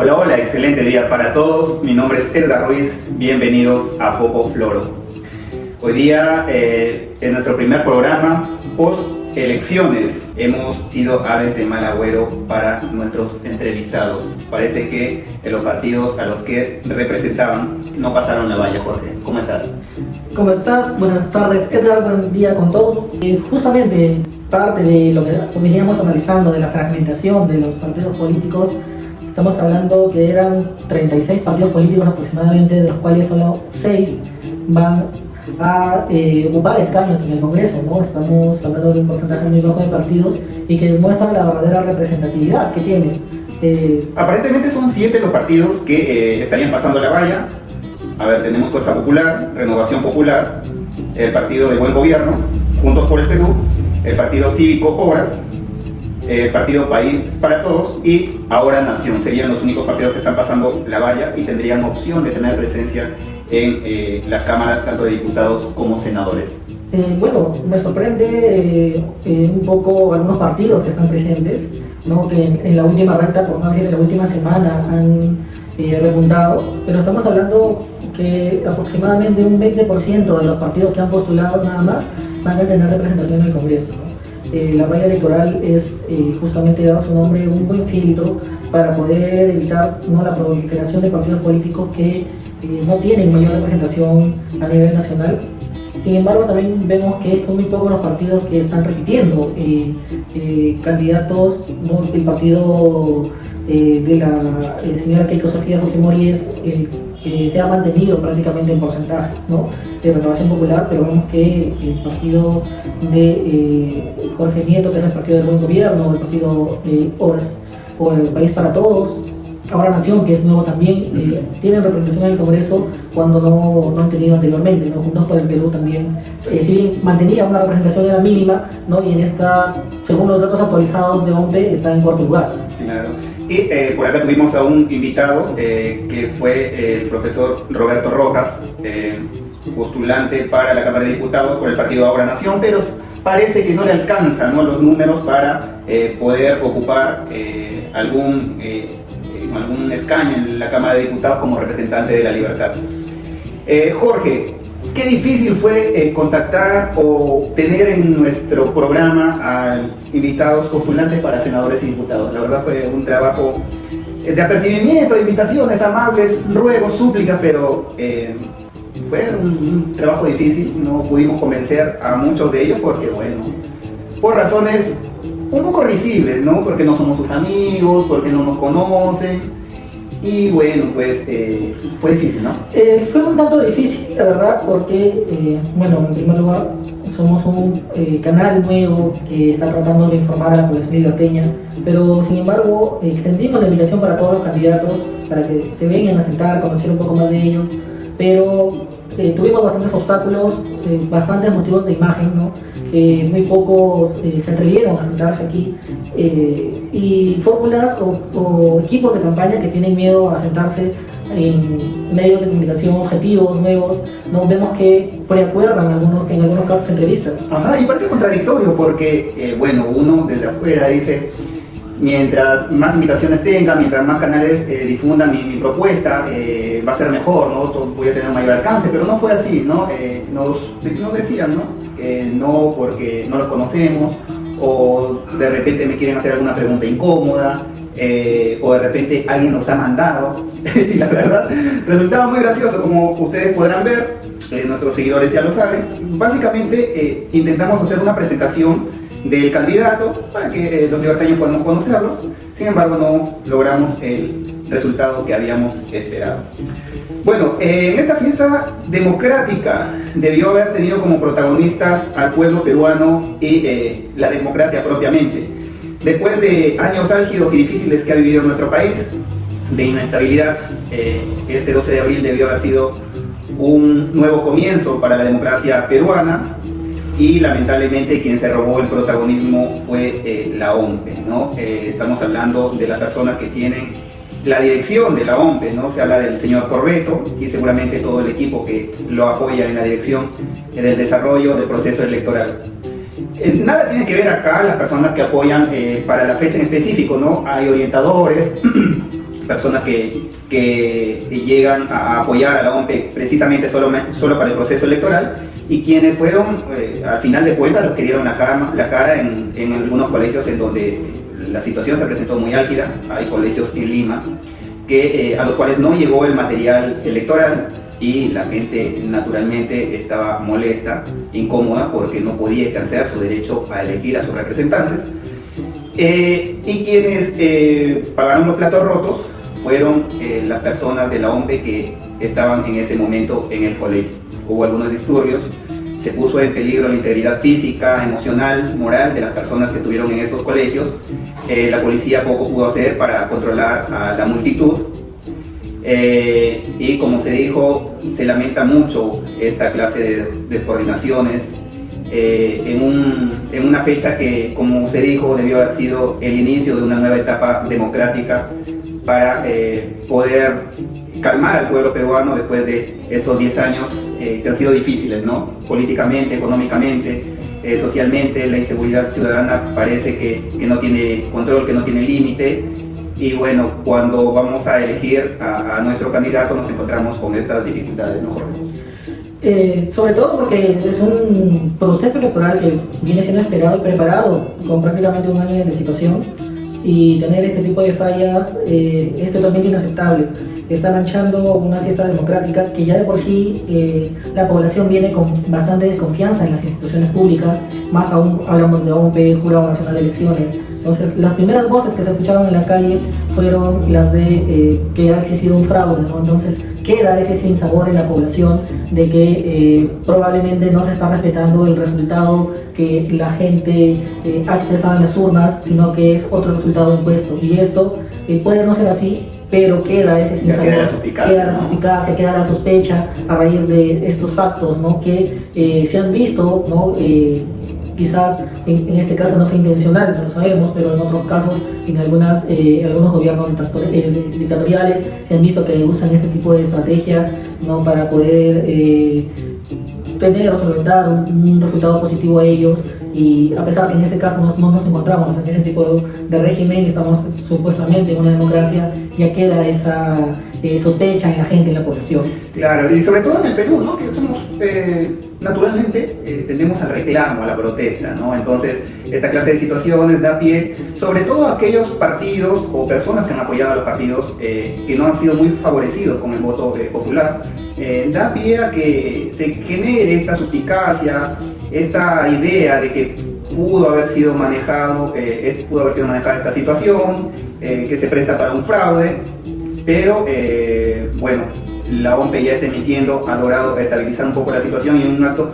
Hola, hola, excelente día para todos. Mi nombre es Edgar Ruiz, bienvenidos a Poco Floro. Hoy día, en nuestro primer programa, post elecciones, hemos sido aves de mal agüero para nuestros entrevistados. Parece que los partidos a los que representaban no pasaron la valla. Jorge, ¿cómo estás? ¿Cómo estás? Buenas tardes, Edgar, buen día con todos. Justamente parte de lo que veníamos analizando de la fragmentación de los partidos políticos, estamos hablando que eran 36 partidos políticos aproximadamente, de los cuales solo 6 van a ocupar escaños en el Congreso, ¿no? Estamos hablando de un porcentaje muy bajo de partidos y que demuestran la verdadera representatividad que tienen. Aparentemente son 7 los partidos que estarían pasando la valla. A ver, tenemos Fuerza Popular, Renovación Popular, el Partido de Buen Gobierno, Juntos por el Perú, el Partido Cívico Obras, el Partido País para Todos y Ahora Nación. Serían los únicos partidos que están pasando la valla y tendrían opción de tener presencia en las cámaras tanto de diputados como senadores. Bueno, me sorprende un poco algunos partidos que están presentes, ¿no? Que en la última recta, por no decir en la última semana, han repuntado, pero estamos hablando que aproximadamente un 20% de los partidos que han postulado nada más van a tener representación en el Congreso, ¿no? La valla electoral es justamente, dado su nombre, un buen filtro para poder evitar, ¿no?, la proliferación de partidos políticos que no tienen mayor representación a nivel nacional. Sin embargo, también vemos que son muy pocos los partidos que están repitiendo candidatos, ¿no? El partido de la señora Keiko Sofía Fujimori es el que se ha mantenido prácticamente en porcentaje, ¿no?, de Renovación Popular, pero vemos que el partido de Jorge Nieto, que es el Partido del Buen Gobierno, el partido Obras o el País para Todos, Ahora Nación, que es nuevo también, tienen representación en el Congreso cuando no han tenido anteriormente, ¿no? Juntos por el Perú también, si bien mantenía una representación era mínima, ¿no?, y en esta, según los datos actualizados de OMPE, está en cuarto lugar. Claro. Y por acá tuvimos a un invitado que fue el profesor Roberto Rojas, postulante para la Cámara de Diputados por el partido Ahora Nación, pero parece que no le alcanzan, ¿no?, los números para poder ocupar algún escaño en la Cámara de Diputados como representante de la libertad. Jorge, qué difícil fue contactar o tener en nuestro programa a invitados postulantes para senadores y diputados. La verdad fue un trabajo de apercibimiento, de invitaciones amables, ruegos, súplicas, pero fue un trabajo difícil. No pudimos convencer a muchos de ellos porque, bueno, por razones un poco risibles, ¿no? Porque no somos sus amigos, porque no nos conocen. Y bueno, pues fue difícil, ¿no? Fue un tanto difícil, la verdad, porque, bueno, en primer lugar, somos un canal nuevo que está tratando de informar a la población liberteña, pero sin embargo, extendimos la invitación para todos los candidatos para que se vengan a sentar, conocer un poco más de ellos, pero tuvimos bastantes obstáculos, bastantes motivos de imagen, ¿no? Muy pocos se atrevieron a sentarse aquí, y fórmulas o equipos de campaña que tienen miedo a sentarse en medios de comunicación objetivos, nuevos, ¿no? Vemos que preacuerdan en algunos casos entrevistas. Ajá, y parece contradictorio porque, bueno, uno desde afuera dice, mientras más invitaciones tenga, mientras más canales difundan mi propuesta, va a ser mejor, ¿no? Voy a tener mayor alcance, pero no fue así, ¿no? Nos decían, ¿no?, no porque no los conocemos, o de repente me quieren hacer alguna pregunta incómoda, o de repente alguien nos ha mandado. Y la verdad resultaba muy gracioso, como ustedes podrán ver, nuestros seguidores ya lo saben. Básicamente intentamos hacer una presentación del candidato para que los libertarios podamos conocerlos. Sin embargo, no logramos el resultado que habíamos esperado. Bueno, en esta fiesta democrática debió haber tenido como protagonistas al pueblo peruano y la democracia propiamente. Después de años álgidos y difíciles que ha vivido nuestro país, de inestabilidad, este 12 de abril debió haber sido un nuevo comienzo para la democracia peruana, y lamentablemente quien se robó el protagonismo fue la OMPE, ¿no? Estamos hablando de las personas que tienen la dirección de la OMPE, ¿no? Se habla del señor Corbeto y seguramente todo el equipo que lo apoya en la dirección del desarrollo del proceso electoral. Nada tiene que ver acá las personas que apoyan para la fecha en específico, ¿no? Hay orientadores personas que llegan a apoyar a la OMP precisamente solo para el proceso electoral, y quienes fueron, al final de cuentas, los que dieron la cara en algunos colegios en donde la situación se presentó muy álgida. Hay colegios en Lima a los cuales no llegó el material electoral, y la gente naturalmente estaba molesta, incómoda, porque no podía ejercer su derecho a elegir a sus representantes. Y quienes pagaron los platos rotos fueron las personas de la OMP que estaban en ese momento en el colegio. Hubo algunos disturbios, se puso en peligro la integridad física, emocional, moral de las personas que estuvieron en estos colegios. La policía poco pudo hacer para controlar a la multitud. Y como se dijo, se lamenta mucho esta clase de descoordinaciones en una fecha que, como se dijo, debió haber sido el inicio de una nueva etapa democrática para poder calmar al pueblo peruano después de esos 10 años que han sido difíciles, ¿no? Políticamente, económicamente, socialmente. La inseguridad ciudadana parece que no tiene control, que no tiene límite. Y bueno, cuando vamos a elegir a nuestro candidato nos encontramos con estas dificultades, ¿no, Jorge? Sobre todo porque es un proceso electoral que viene siendo esperado y preparado con prácticamente un año de situación, y tener este tipo de fallas es totalmente inaceptable. Está manchando una fiesta democrática que ya de por sí la población viene con bastante desconfianza en las instituciones públicas, más aún hablamos de OMP, Jurado Nacional de Elecciones. Entonces, las primeras voces que se escucharon en la calle fueron las de que ha existido un fraude, ¿no? Entonces, queda ese sinsabor en la población de que probablemente no se está respetando el resultado que la gente ha expresado en las urnas, sino que es otro resultado impuesto. Y esto puede no ser así, pero queda ese sinsabor, queda la suspicacia, queda la sospecha a raíz de estos actos, ¿no? Que se han visto, ¿no? Quizás en este caso no fue intencional, no lo sabemos, pero en otros casos, en algunos gobiernos dictatoriales se han visto que usan este tipo de estrategias, ¿no? Para poder tener o solventar un resultado positivo a ellos. Y a pesar que en este caso no nos encontramos en ese tipo de régimen, estamos supuestamente en una democracia, ya queda esa sospecha en la gente, en la población. Claro, y sobre todo en el Perú, ¿no? Que somos, naturalmente, tendemos al reclamo, a la protesta, ¿no? Entonces, esta clase de situaciones da pie, sobre todo a aquellos partidos o personas que han apoyado a los partidos que no han sido muy favorecidos con el voto popular, da pie a que se genere esta suspicacia, esta idea de que pudo haber sido manejada esta situación, que se presta para un fraude, pero bueno, la OMP ya está emitiendo, ha logrado estabilizar un poco la situación, y en un acto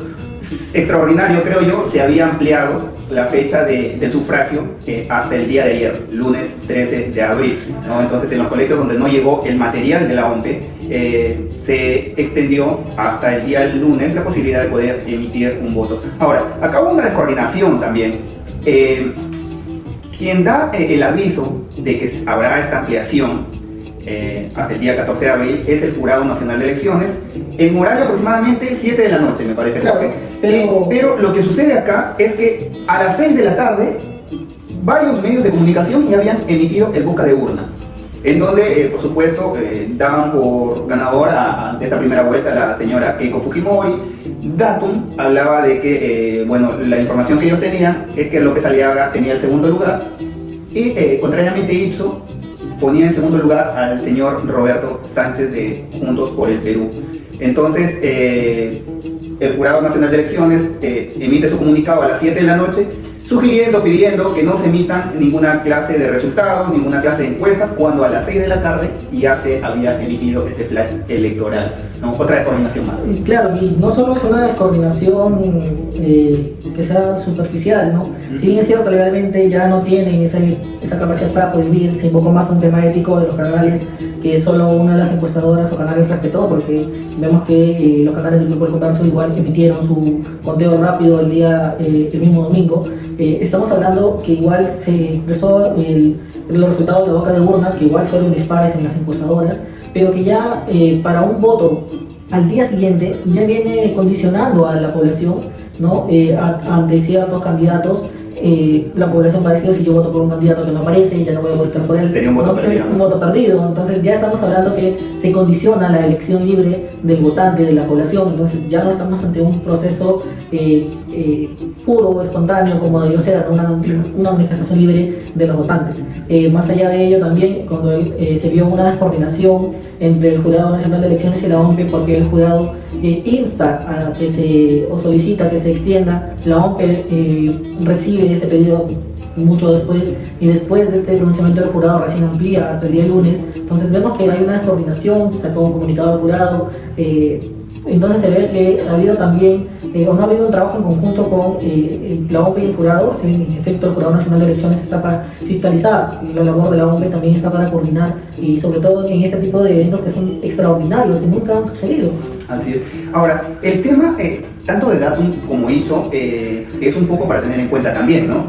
extraordinario, creo yo, se había ampliado la fecha del sufragio hasta el día de ayer, lunes 13 de abril, ¿no? Entonces, en los colegios donde no llegó el material de la OMP, se extendió hasta el día lunes la posibilidad de poder emitir un voto. Ahora, acá hubo una descoordinación también. Quien da el aviso de que habrá esta ampliación hasta el día 14 de abril es el Jurado Nacional de Elecciones, en horario aproximadamente 7 de la noche, me parece. Claro, pero lo que sucede acá es que a las 6 de la tarde varios medios de comunicación ya habían emitido el boca de urna, en donde, por supuesto, daban por ganadora de esta primera vuelta a la señora Keiko Fujimori. Datum hablaba de que, bueno, la información que ellos tenían es que López Aliaga tenía el segundo lugar, y contrariamente Ipso ponía en segundo lugar al señor Roberto Sánchez de Juntos por el Perú. Entonces, el Jurado Nacional de Elecciones emite su comunicado a las 7 de la noche, pidiendo que no se emitan ninguna clase de resultados, ninguna clase de encuestas, cuando a las 6 de la tarde ya se había emitido este flash electoral, ¿no? Otra descoordinación más. Claro, y no solo es una descoordinación que sea superficial, ¿no? Si bien es cierto, legalmente ya no tienen esa capacidad para prohibir, se invocó más un tema ético de los canales, que solo una de las encuestadoras o canales respetó, porque vemos que los canales del Grupo del Comercio igual emitieron su conteo rápido el mismo domingo. Estamos hablando que igual se expresó los resultados de boca de urna, que igual fueron dispares en las encuestadoras, pero que ya para un voto al día siguiente ya viene condicionando a la población, ¿no? Ante ciertos candidatos la población va a decir, si yo voto por un candidato que no aparece, ya no voy a votar por él. Sería un voto Entonces, perdido. un voto perdido. Entonces ya estamos hablando que se condiciona la elección libre del votante, de la población. Entonces ya no estamos ante un proceso puro, espontáneo, como debió ser una manifestación libre de los votantes. Más allá de ello también, cuando se vio una descoordinación entre el Jurado Nacional de Elecciones y la OMPE, porque el jurado insta a que o solicita que se extienda, la OMPE recibe este pedido mucho después, y después de este pronunciamiento del jurado recién amplía hasta el día lunes. Entonces vemos que hay una descoordinación, se sacó un comunicado del jurado, entonces se ve que ha habido también, o no ha habido un trabajo en conjunto con la OMPE y el jurado. Si en efecto el Jurado Nacional de Elecciones está para fiscalizar, y la labor de la OMPE también está para coordinar, y sobre todo en este tipo de eventos que son extraordinarios, que nunca han sucedido. Así es. Ahora, el tema, tanto de Datum como Ipso, es un poco para tener en cuenta también, ¿no?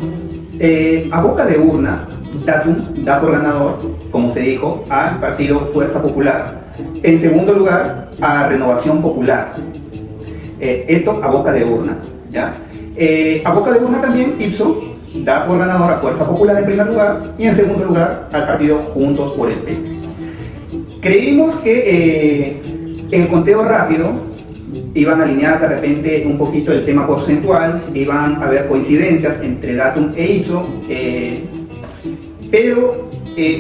A boca de urna, Datum da por ganador, como se dijo, al partido Fuerza Popular. En segundo lugar, a Renovación Popular. Esto a boca de urna, ¿ya? A boca de urna también, Ipso da por ganador a Fuerza Popular en primer lugar y en segundo lugar al partido Juntos por el Perú. Creímos que en el conteo rápido iban a alinear de repente un poquito el tema porcentual, iban a haber coincidencias entre Datum e Ipso, pero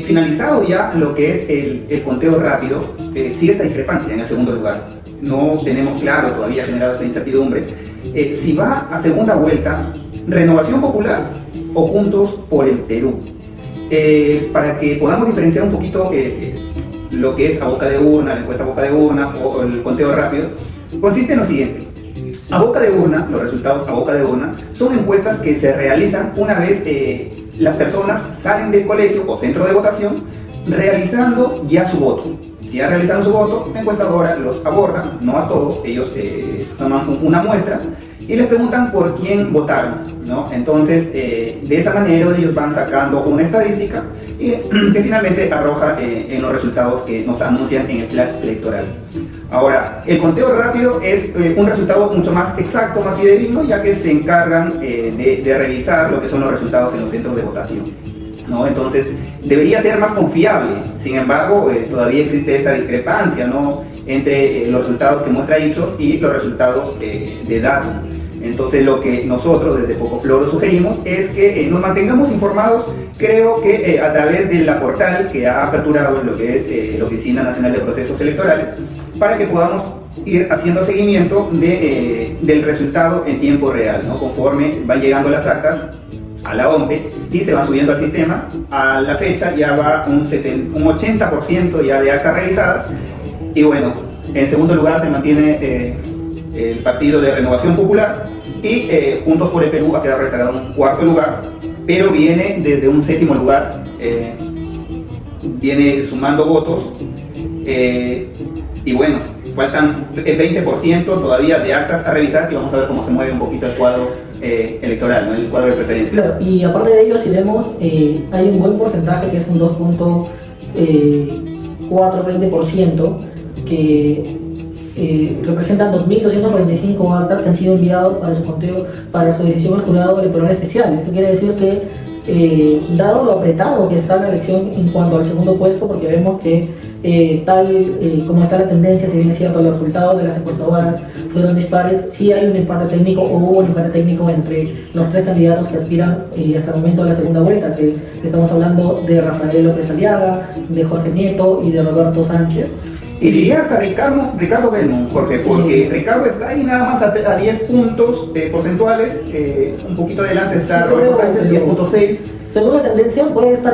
finalizado ya lo que es el conteo rápido, sí esta discrepancia en el segundo lugar. No tenemos claro, todavía ha generado esta incertidumbre, si va a segunda vuelta Renovación Popular o Juntos por el Perú. Para que podamos diferenciar un poquito lo que es a boca de urna, la encuesta a boca de urna o el conteo rápido, consiste en lo siguiente. A boca de urna, los resultados a boca de urna son encuestas que se realizan una vez las personas salen del colegio o centro de votación realizando ya su voto. Si ya realizaron su voto, la encuestadora los aborda, no a todos, ellos toman una muestra y les preguntan por quién votaron, ¿no? Entonces, de esa manera ellos van sacando una estadística que finalmente arroja en los resultados que nos anuncian en el flash electoral. Ahora, el conteo rápido es un resultado mucho más exacto, más fidedigno, ya que se encargan de revisar lo que son los resultados en los centros de votación, ¿no? Entonces, debería ser más confiable. Sin embargo, todavía existe esa discrepancia, ¿no?, entre los resultados que muestra Ipsos y los resultados de Datum. Entonces, lo que nosotros desde Pocofloro sugerimos es que nos mantengamos informados. Creo que a través de la portal que ha aperturado lo que es la Oficina Nacional de Procesos Electorales, para que podamos ir haciendo seguimiento del resultado en tiempo real, ¿no?, conforme van llegando las actas a la OMPE y se van subiendo al sistema. A la fecha ya va un 80% ya de actas revisadas, y bueno, en segundo lugar se mantiene el partido de Renovación Popular, y Juntos por el Perú va a quedar rezagado en un cuarto lugar, pero viene desde un séptimo lugar, viene sumando votos, y bueno, faltan el 20% todavía de actas a revisar, y vamos a ver cómo se mueve un poquito el cuadro electoral, ¿no?, el cuadro de preferencia. Claro, y aparte de ello, si vemos, hay un buen porcentaje que es un 2.420%, que representan 2.245 actas que han sido enviados para su conteo, para su decisión al jurado electoral especial. Eso quiere decir que, dado lo apretado que está la elección en cuanto al segundo puesto, porque vemos que como está la tendencia, si bien es cierto, los resultados de las encuestadoras fueron dispares, sí hay un empate técnico, o hubo un empate técnico entre los tres candidatos que aspiran hasta el momento a la segunda vuelta, que estamos hablando de Rafael López Aliaga, de Jorge Nieto y de Roberto Sánchez. Y diría hasta Ricardo Belmont, Jorge, porque Ricardo está ahí nada más a 10 puntos porcentuales, un poquito adelante está Sí, Roberto Sánchez, 10.6. Según la tendencia puede estar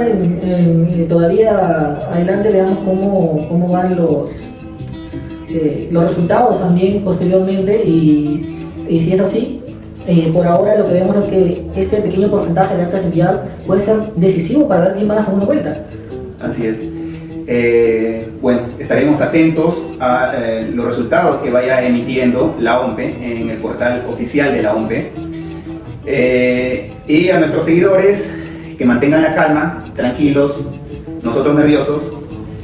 todavía adelante. Veamos cómo van los resultados también posteriormente, y si es así, por ahora lo que vemos es que este pequeño porcentaje de actas enviadas puede ser decisivo para ver quién va a la segunda vuelta. Así es. Bueno, estaremos atentos a los resultados que vaya emitiendo la OMPE en el portal oficial de la OMPE, y a nuestros seguidores que mantengan la calma, tranquilos, nosotros nerviosos,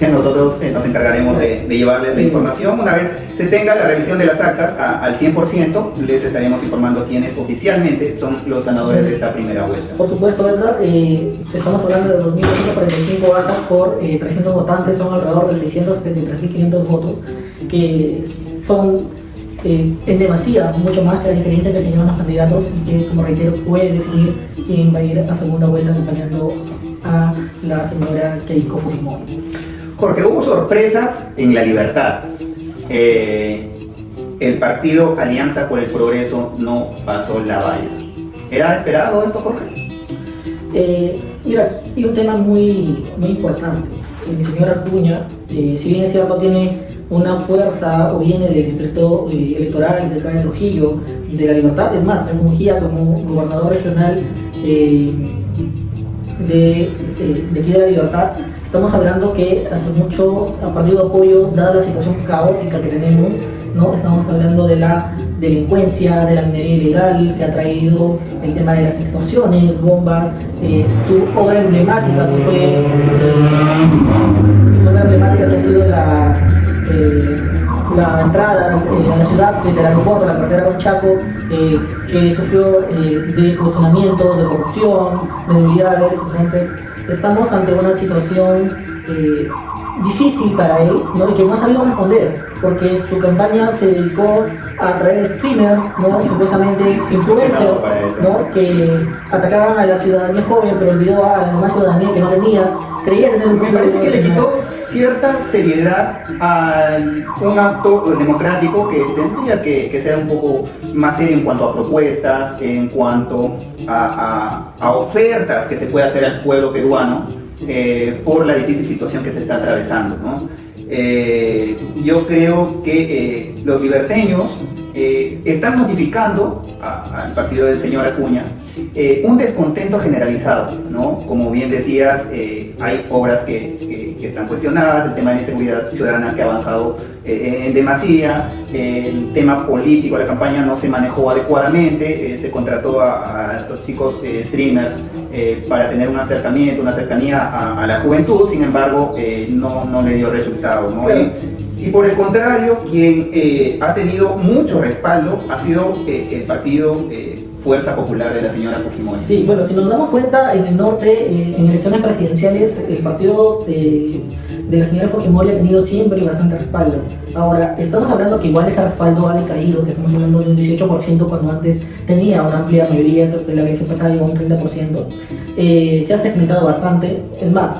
que nosotros nos encargaremos de llevarles la información una vez se tenga la revisión de las actas al 100%, les estaremos informando quiénes oficialmente son los ganadores de esta primera vuelta. Por supuesto, Edgar, estamos hablando de 2.245 actas por 300 votantes, son alrededor de 673.500 votos, que son en demasía, mucho más que la diferencia que se llevan los candidatos y que, como reitero, puede definir quién va a ir a segunda vuelta acompañando a la señora Keiko Fujimori. Jorge, hubo sorpresas en La Libertad. El partido Alianza por el Progreso no pasó la valla. ¿Era esperado esto, Jorge? Mira, hay un tema muy importante. El señor Acuña, si bien es cierto, tiene una fuerza o viene del distrito electoral de acá de Trujillo, de La Libertad, es más, él fungía como gobernador regional de aquí de La Libertad. Estamos hablando que hace mucho ha perdido apoyo dada la situación caótica que tenemos, ¿no? Estamos hablando de la delincuencia, de la minería ilegal que ha traído el tema de las extorsiones, bombas, su obra emblemática que fue ha sido la entrada a la ciudad del aeropuerto, la carretera con Chaco, que sufrió de cuestionamientos, de corrupción, de debilidades. Entonces estamos ante una situación difícil para él, ¿no? Y que no ha sabido responder, porque su campaña se dedicó a traer streamers, ¿no? Supuestamente influencers, ¿no? Que atacaban a la ciudadanía joven, pero olvidó a la demás ciudadanía que no tenía, creía tener un... Me parece que le quitó cierta seriedad a un acto democrático que tendría que ser un poco más serio en cuanto a propuestas, en cuanto a ofertas que se puede hacer al pueblo peruano por la difícil situación que se está atravesando, ¿no? Yo creo que los liberteños están notificando al partido del señor Acuña un descontento generalizado, ¿no? Como bien decías, hay obras que están cuestionadas, el tema de la inseguridad ciudadana que ha avanzado en demasía, el tema político, la campaña no se manejó adecuadamente, se contrató a estos chicos streamers para tener un acercamiento, una cercanía a la juventud, sin embargo no le dio resultado, ¿no? Claro. Y por el contrario, quien ha tenido mucho respaldo ha sido el partido Fuerza Popular de la señora Fujimori. Sí, bueno, si nos damos cuenta, en el norte, en elecciones presidenciales, el partido de la señora Fujimori ha tenido siempre bastante respaldo. Ahora, estamos hablando que igual ese respaldo ha decaído, que estamos hablando de un 18% cuando antes tenía una amplia mayoría, de la elección pasada llegó a un 30%. Se ha segmentado bastante, es más,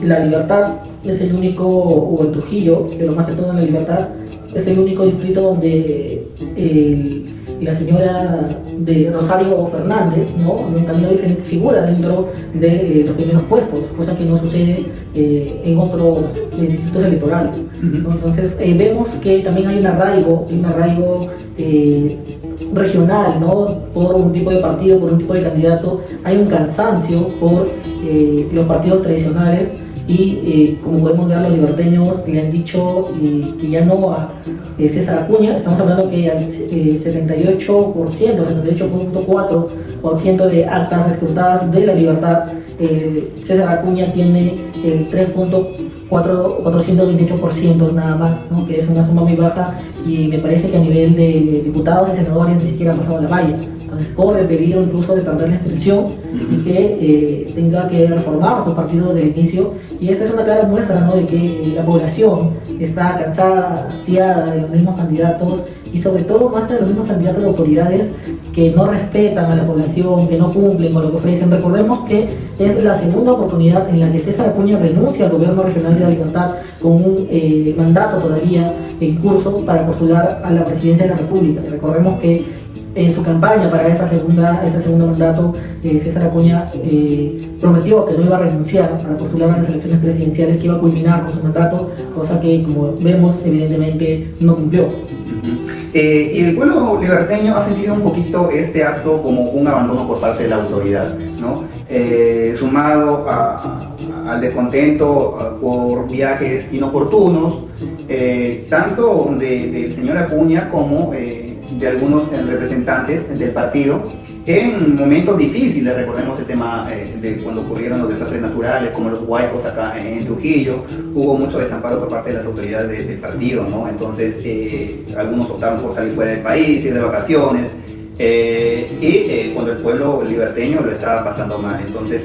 La Libertad es el único, o en Trujillo, pero más que todo en La Libertad, es el único distrito donde la señora de Rosario Fernández, ¿no? También hay diferentes figuras dentro de los primeros puestos, cosa que no sucede en otros distritos electorales, ¿no? Entonces vemos que también hay un arraigo regional, ¿no? Por un tipo de partido, por un tipo de candidato, hay un cansancio por los partidos tradicionales. Y como podemos ver, los liberteños le han dicho que ya no a César Acuña. Estamos hablando que al 78.4% de actas escrutadas de La Libertad, César Acuña tiene el 3.428% nada más, ¿no? Que es una suma muy baja, y me parece que a nivel de diputados y senadores ni siquiera ha pasado la valla. Entonces corre el peligro incluso de perder la inscripción y que tenga que reformar su partido del inicio. Y esta es una clara muestra, ¿no? De que la población está cansada, hastiada de los mismos candidatos, y sobre todo más que de los mismos candidatos de autoridades que no respetan a la población, que no cumplen con lo que ofrecen. Recordemos que es la segunda oportunidad en la que César Acuña renuncia al gobierno regional de La Libertad con un mandato todavía en curso para postular a la presidencia de la República. Recordemos que en su campaña para este segundo mandato, César Acuña prometió que no iba a renunciar para postular a las elecciones presidenciales, que iba a culminar con su mandato, cosa que, como vemos, evidentemente no cumplió. Y el pueblo liberteño ha sentido un poquito este acto como un abandono por parte de la autoridad, ¿no? Sumado al descontento por viajes inoportunos, tanto del señor Acuña como de algunos representantes del partido, en momentos difíciles. Recordemos el tema de cuando ocurrieron los desastres naturales, como los huaicos acá en Trujillo, hubo mucho desamparo por parte de las autoridades del partido, ¿no? Entonces, algunos optaron por salir fuera del país, ir de vacaciones, cuando el pueblo liberteño lo estaba pasando mal. Entonces,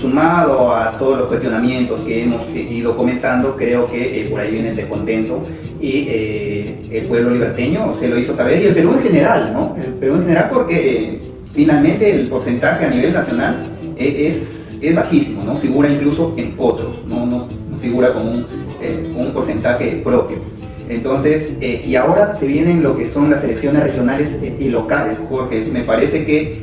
sumado a todos los cuestionamientos que hemos ido comentando, creo que por ahí viene el descontento y el pueblo liberteño se lo hizo saber, y el Perú en general, ¿no? El Perú en general, porque finalmente el porcentaje a nivel nacional es bajísimo, ¿no? Figura incluso en otros, no figura como un porcentaje propio. Entonces, y ahora se vienen lo que son las elecciones regionales y locales, Jorge. Me parece que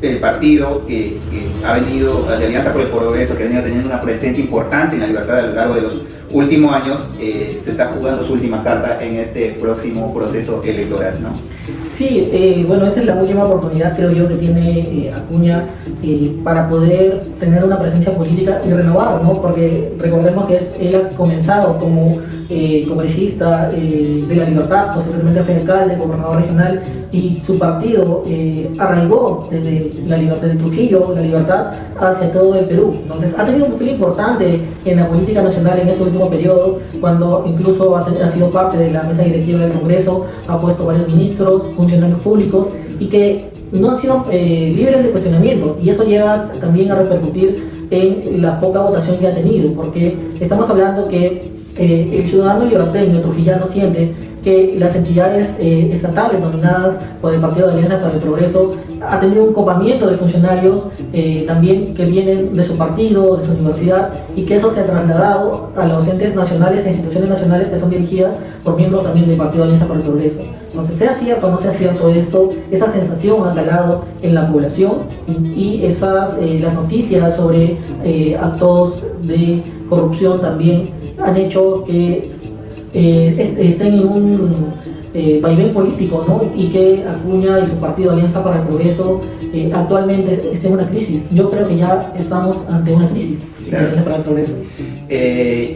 el partido que ha venido, de Alianza por el Progreso, que ha venido teniendo una presencia importante en la libertad a lo largo de los últimos años, se está jugando su última carta en este próximo proceso electoral, ¿no? Sí, bueno, esta es la última oportunidad, creo yo, que tiene Acuña para poder tener una presencia política y renovar, ¿no? Porque recordemos que él ha comenzado como congresista de La Libertad, posteriormente fue alcalde, gobernador regional, y su partido arraigó desde La Libertad de Trujillo, La Libertad, hacia todo el Perú. Entonces ha tenido un papel importante en la política nacional en este último periodo, cuando incluso ha sido parte de la mesa directiva del Congreso, ha puesto varios ministros, funcionarios públicos, y que no han sido libres de cuestionamientos, y eso lleva también a repercutir en la poca votación que ha tenido, porque estamos hablando que el ciudadano liberteño, trujillano, siente que las entidades estatales dominadas por el Partido de Alianza para el Progreso ha tenido un copamiento de funcionarios también que vienen de su partido, de su universidad, y que eso se ha trasladado a los entes nacionales e instituciones nacionales que son dirigidas por miembros también del Partido de Alianza para el Progreso. Entonces, sea cierto o no sea cierto esto, esa sensación ha calado en la población, y las noticias sobre actos de corrupción también han hecho que estén en un vaivén político, ¿no? Y que Acuña y su partido Alianza para el Progreso actualmente esté en una crisis. Yo creo que ya estamos ante una crisis. Claro. Alianza para el Progreso.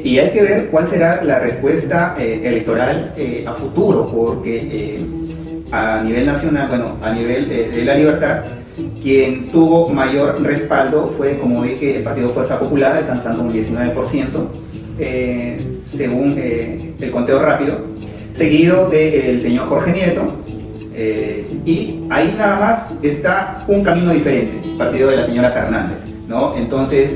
Y hay que ver cuál será la respuesta electoral a futuro, porque a nivel nacional, bueno, a nivel de La Libertad, quien tuvo mayor respaldo fue, como dije, el Partido Fuerza Popular, alcanzando un 19%, según el conteo rápido, seguido del señor Jorge Nieto, y ahí nada más está un camino diferente, el partido de la señora Fernández, ¿no? Entonces,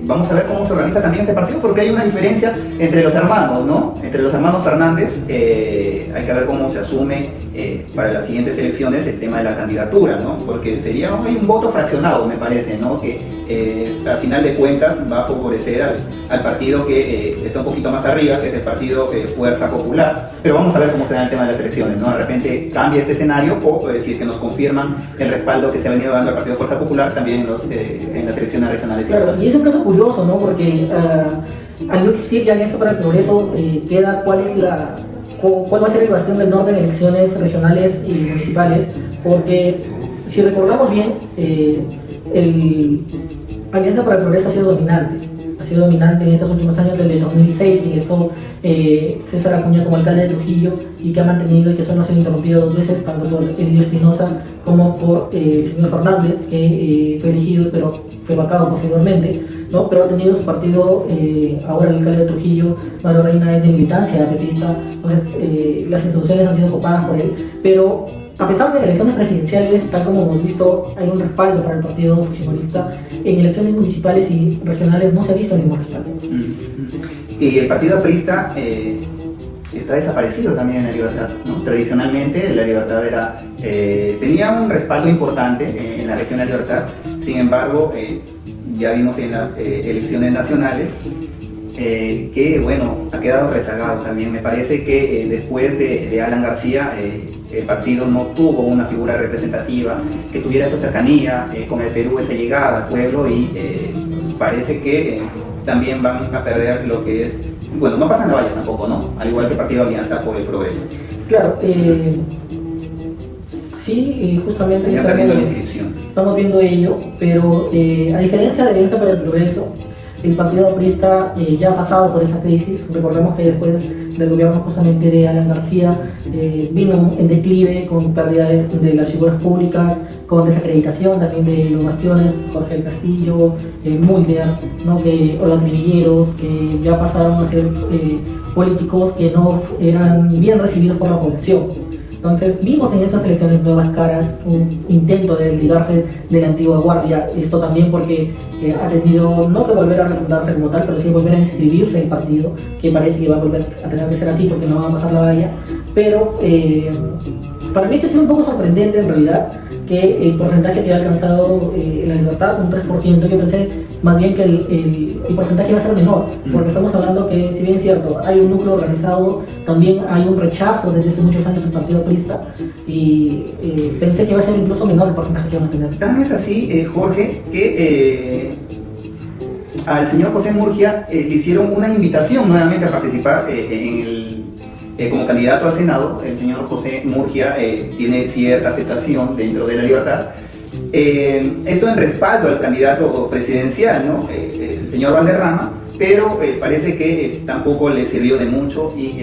vamos a ver cómo se organiza también este partido, porque hay una diferencia entre los hermanos, ¿no? Entre los hermanos Fernández, hay que ver cómo se asume para las siguientes elecciones el tema de la candidatura, ¿no? Porque hay un voto fraccionado, me parece, ¿no? Que al final de cuentas va a favorecer al partido que está un poquito más arriba, que es el partido Fuerza Popular. Pero vamos a ver cómo se da el tema de las elecciones, ¿no? De repente cambia este escenario, o si es que nos confirman el respaldo que se ha venido dando al partido Fuerza Popular también en las elecciones regionales. Claro, y es un caso curioso, ¿no? Porque al no existir ya Alianza para el Progreso, queda cuál va a ser el bastión del norte en elecciones regionales y municipales, porque si recordamos bien, Alianza para el Progreso ha sido dominante en estos últimos años. Desde el 2006 ingresó César Acuña como alcalde de Trujillo, y que ha mantenido, y que eso no se ha interrumpido 2 veces, tanto por Elio Espinosa como por el señor Fernández, que fue elegido pero fue vacado posteriormente, ¿no? Pero ha tenido su partido, ahora el alcalde de Trujillo, Mario Reina, es de militancia pepista. Entonces las instituciones han sido copadas por él, pero a pesar de elecciones presidenciales, tal como hemos visto, hay un respaldo para el partido fujimorista. En elecciones municipales y regionales no se ha visto ningún respaldo. Y el partido aprista está desaparecido también en La Libertad, ¿no? Tradicionalmente La Libertad tenía un respaldo importante en la región de La Libertad. Sin embargo, ya vimos en las elecciones nacionales que, bueno, ha quedado rezagado también. Me parece que después de Alan García, el partido no tuvo una figura representativa que tuviera esa cercanía con el Perú, esa llegada al pueblo, y parece que también van a perder lo que es, bueno, no pasa en la valla tampoco, ¿no? Al igual que el Partido Alianza por el Progreso. Claro, sí, justamente estamos viendo ello, pero a diferencia de Alianza para el Progreso, el Partido Aprista ya ha pasado por esa crisis. Recordemos que después del gobierno justamente de Alan García vino en declive, con pérdida de las figuras públicas, con desacreditación también de los bastiones, Jorge del Castillo, Mulder, ¿no? O los Trivilleros, que ya pasaron a ser políticos que no eran bien recibidos por la población. Entonces vimos en estas elecciones nuevas caras, un intento de desligarse de la antigua guardia, esto también porque ha tenido no que volver a refundarse como tal, pero sí volver a inscribirse en el partido, que parece que va a volver a tener que ser así porque no va a pasar la valla, pero para mí sí ha sido un poco sorprendente en realidad que el porcentaje que ha alcanzado la Libertad, un 3%, yo pensé más bien que el porcentaje va a ser menor, porque estamos hablando que, si bien es cierto, hay un núcleo organizado, también hay un rechazo desde hace muchos años del Partido Aprista, y pensé que iba a ser incluso menor el porcentaje que van a tener. Tan es así, Jorge, que al señor José Murgia le hicieron una invitación nuevamente a participar como candidato al Senado. El señor José Murgia tiene cierta aceptación dentro de la Libertad. Esto en respaldo al candidato presidencial, ¿no? El señor Valderrama, pero parece que tampoco le sirvió de mucho y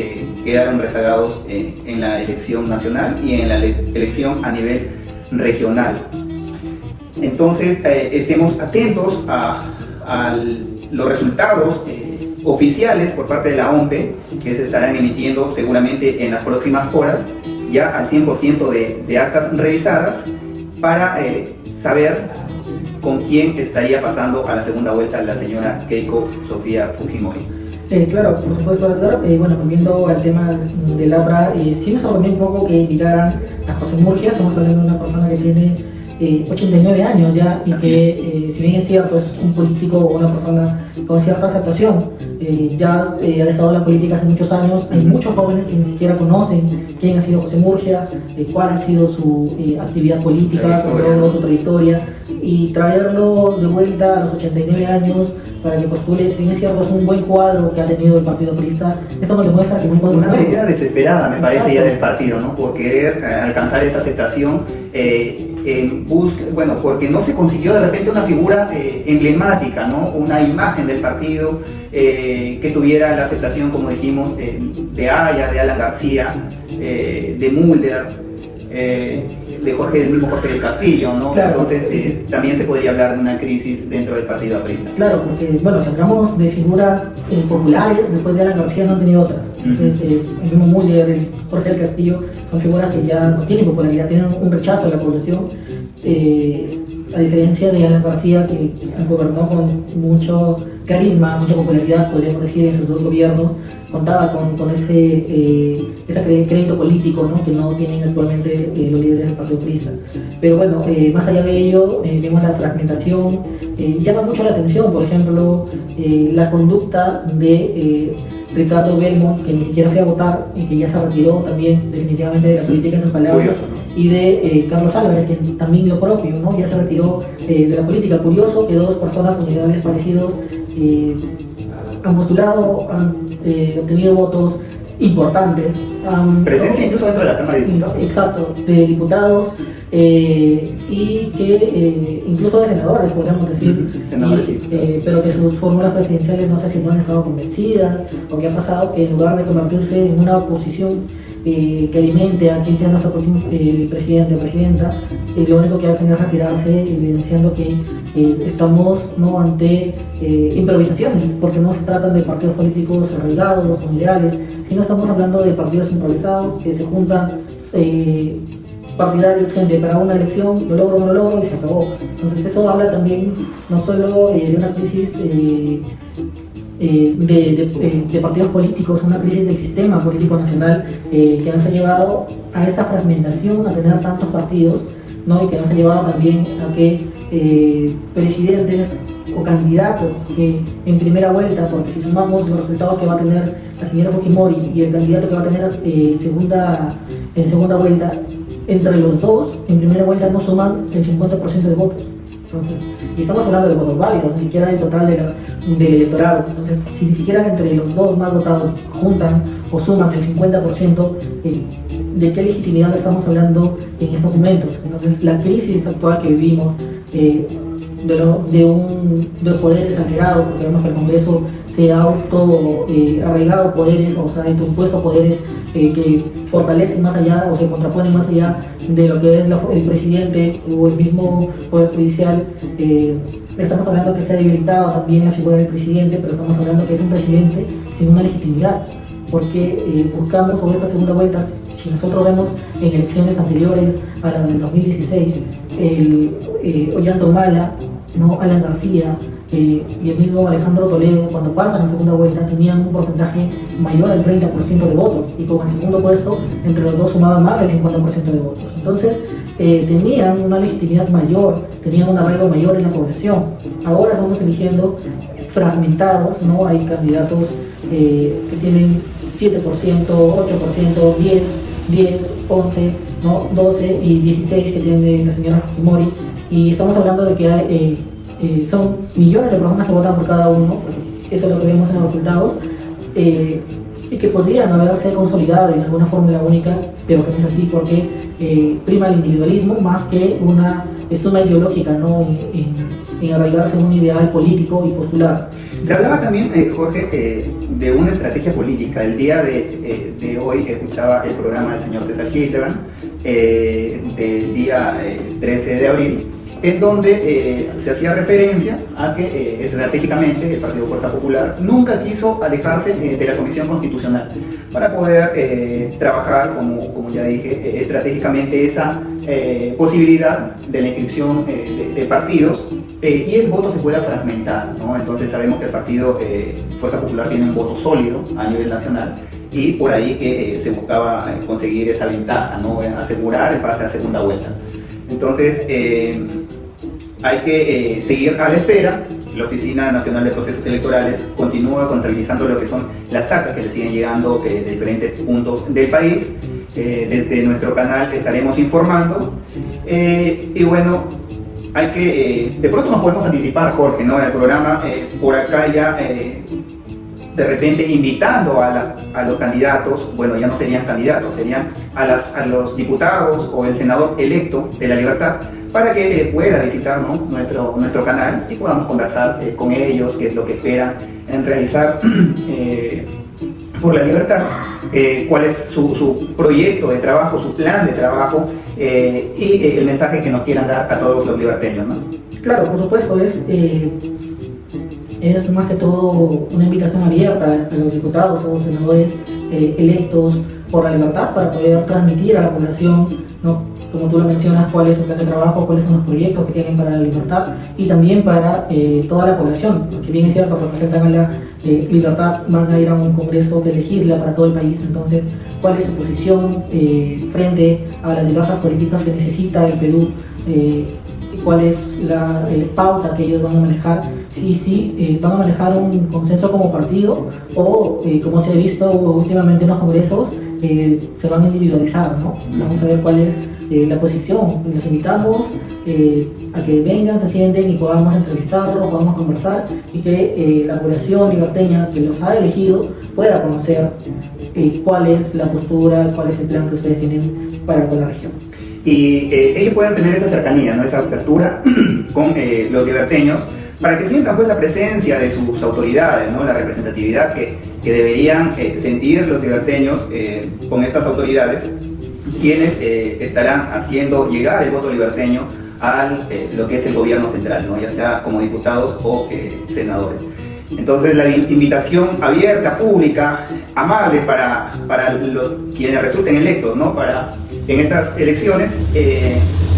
quedaron rezagados en la elección nacional y en la elección a nivel regional. Entonces estemos atentos a los resultados oficiales por parte de la OMPE, que se estarán emitiendo seguramente en las próximas horas, ya al 100% de actas revisadas, para saber con quién estaría pasando a la segunda vuelta la señora Keiko Sofía Fujimori. Claro, por supuesto, doctor. Bueno, volviendo al tema del APRA, sí nos sorprendió un poco que invitaran a José Murgia. Estamos hablando de una persona que tiene 89 años ya, y que si bien es cierto es un político o una persona con cierta aceptación, ya ha dejado la política hace muchos años. Hay muchos jóvenes que ni siquiera conocen quién ha sido José Murgia, cuál ha sido su actividad política, su trayectoria, y traerlo de vuelta a los 89 años para que postule, si bien es cierto, es un buen cuadro que ha tenido el Partido Aprista. Esto nos demuestra que no podemos... Una medida desesperada, me parece. Exacto. Ya del partido, ¿no? Por querer alcanzar esa aceptación, bueno, porque no se consiguió de repente una figura emblemática, ¿no? Una imagen del partido que tuviera la aceptación, como dijimos, de Aya, de Alan García, de Mulder, del mismo Jorge del Castillo, ¿no? Claro. Entonces también se podría hablar de una crisis dentro del partido aprista. Claro, porque, bueno, si hablamos de figuras populares, después de Alan García no han tenido otras. Entonces, el mismo Mulder, el Jorge del Castillo, son figuras que ya no tienen popularidad, tienen un rechazo de la población. A diferencia de Alan García, que gobernó con mucho carisma, mucha popularidad, podríamos decir, en sus dos gobiernos, contaba con ese crédito político, ¿no? Que no tienen actualmente los líderes del Partido Aprista. Pero bueno, más allá de ello, vemos la fragmentación. Llama mucho la atención, por ejemplo, la conducta de Ricardo Belmont, que ni siquiera fue a votar y que ya se retiró también definitivamente de la política en sus palabras. Curioso, ¿no? Y de Carlos Álvarez, que también lo propio, ¿no? Ya se retiró de la política. Curioso que dos personas con ideales parecidos han postulado, han obtenido votos importantes. Presencia incluso dentro de la Cámara de Diputados. Exacto, de diputados y que incluso de senadores, podríamos decir, pero que sus fórmulas presidenciales no sé si no han estado convencidas, o que ha pasado que en lugar de convertirse en una oposición que alimente a quien sea nuestro próximo presidente o presidenta, lo único que hacen es retirarse, evidenciando que estamos no ante improvisaciones, porque no se tratan de partidos políticos arraigados o ideales, sino estamos hablando de partidos improvisados que se juntan partidarios, gente para una elección, lo logro o no lo logro y se acabó. Entonces eso habla también no solo de una crisis de partidos políticos, una crisis del sistema político nacional que nos ha llevado a esta fragmentación, a tener tantos partidos, ¿no? Y que nos ha llevado también a que presidentes o candidatos que en primera vuelta, porque si sumamos los resultados que va a tener la señora Fujimori y el candidato que va a tener en segunda vuelta, entre los dos, en primera vuelta no suman el 50% de votos. Entonces, y estamos hablando de votos válidos, ni siquiera del total del electorado. Entonces, si ni siquiera entre los dos más votados juntan o suman el 50%, ¿de qué legitimidad estamos hablando en estos momentos? Entonces, la crisis actual que vivimos de poderes alterados, porque vemos que el Congreso se ha arraigado poderes, o sea, impuesto poderes que fortalecen más allá o se contraponen más allá de lo que es el presidente o el mismo poder judicial. Estamos hablando que se ha debilitado también la figura del presidente, pero estamos hablando que es un presidente sin una legitimidad, porque buscamos sobre esta segunda vuelta. Si nosotros vemos en elecciones anteriores a la del 2016, Ollanta Humala, ¿no? Alan García y el mismo Alejandro Toledo, cuando pasan a segunda vuelta, tenían un porcentaje mayor al 30% de votos, y con el segundo puesto, entre los dos sumaban más del 50% de votos. Entonces, tenían una legitimidad mayor, tenían un arraigo mayor en la población. Ahora estamos eligiendo fragmentados, ¿no? Hay candidatos que tienen 7%, 8%, 10, 11, ¿no? 12 y 16 que tiene la señora Fujimori, y estamos hablando de que son millones de personas que votan por cada uno. Eso es lo que vemos en los resultados, y que podrían haberse consolidado en alguna fórmula única, pero que no es así, porque prima el individualismo más que una suma ideológica, ¿no? en arraigarse en un ideal político y postular. Se hablaba también, Jorge, de una estrategia política. El día de hoy escuchaba el programa del señor César Hildebrand, del día 13 de abril, en donde se hacía referencia a que estratégicamente el Partido Fuerza Popular nunca quiso alejarse de la Comisión Constitucional para poder trabajar, como ya dije, estratégicamente esa posibilidad de la inscripción de partidos y el voto se pueda fragmentar, ¿no? Entonces sabemos que el Partido Fuerza Popular tiene un voto sólido a nivel nacional, y por ahí que se buscaba conseguir esa ventaja, ¿no? Asegurar el pase a segunda vuelta. Entonces hay que seguir a la espera. La Oficina Nacional de Procesos Electorales continúa contabilizando lo que son las actas que le siguen llegando de diferentes puntos del país. Desde nuestro canal estaremos informando. Y bueno, hay que, de pronto nos podemos anticipar, Jorge, ¿no? El programa por acá ya de repente invitando a los candidatos, bueno, ya no serían candidatos, serían a los diputados o el senador electo de La Libertad, para que pueda visitar, ¿no? nuestro canal y podamos conversar con ellos, qué es lo que esperan en realizar por La Libertad, cuál es su proyecto de trabajo, su plan de trabajo, y el mensaje que nos quieran dar a todos los liberteños, ¿no? Claro, por supuesto, es más que todo una invitación abierta a los diputados o senadores electos por La Libertad, para poder transmitir a la población, ¿no? Como tú lo mencionas, cuál es su plan de trabajo, cuáles son los proyectos que tienen para La Libertad, y también para toda la población, que bien es cierto, representan a La Libertad, van a ir a un congreso que legisla para todo el país. Entonces, cuál es su posición frente a las diversas políticas que necesita el Perú, cuál es la pauta que ellos van a manejar, si van a manejar un consenso como partido, o como se ha visto últimamente en los congresos, se van a individualizar, ¿no? Vamos a ver cuál es la posición. Los invitamos a que vengan, se sienten y podamos entrevistarlos, podamos conversar, y que la población liberteña que los ha elegido pueda conocer cuál es la postura, cuál es el plan que ustedes tienen para con la región. Y ellos puedan tener esa cercanía, ¿no? Esa apertura con los liberteños, para que sientan pues la presencia de sus autoridades, ¿no? La representatividad que deberían sentir los liberteños con estas autoridades, quienes estarán haciendo llegar el voto liberteño a lo que es el gobierno central, ¿no? Ya sea como diputados o senadores. Entonces la invitación abierta, pública, amable para quienes resulten electos, ¿no? En estas elecciones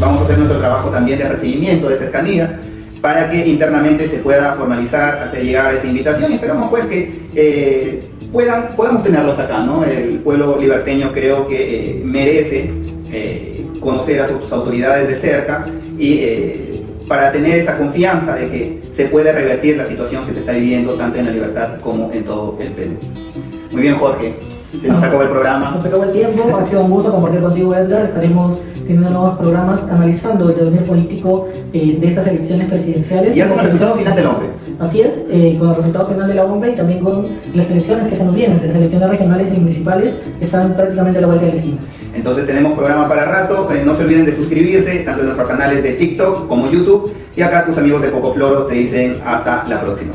vamos a hacer nuestro trabajo también de recibimiento, de cercanía, para que internamente se pueda formalizar, hacer llegar esa invitación, y esperamos pues que podamos tenerlos acá, ¿no? El pueblo liberteño creo que merece conocer a sus autoridades de cerca, y para tener esa confianza de que se puede revertir la situación que se está viviendo tanto en La Libertad como en todo el Perú. Muy bien, Jorge, se nos acabó el programa. Nos acabó el tiempo, ha sido un gusto compartir contigo, Edgar. Estaremos teniendo nuevos programas analizando el devenir político de estas elecciones presidenciales. Ya con el resultado final del hombre. Así es, con el resultado final de la OMB, y también con las elecciones que se nos vienen, las elecciones regionales y municipales, que están prácticamente a la vuelta de la esquina. Entonces tenemos programa para rato. No se olviden de suscribirse tanto en nuestros canales de TikTok como YouTube, Y acá tus amigos de Poco Floro te dicen hasta la próxima.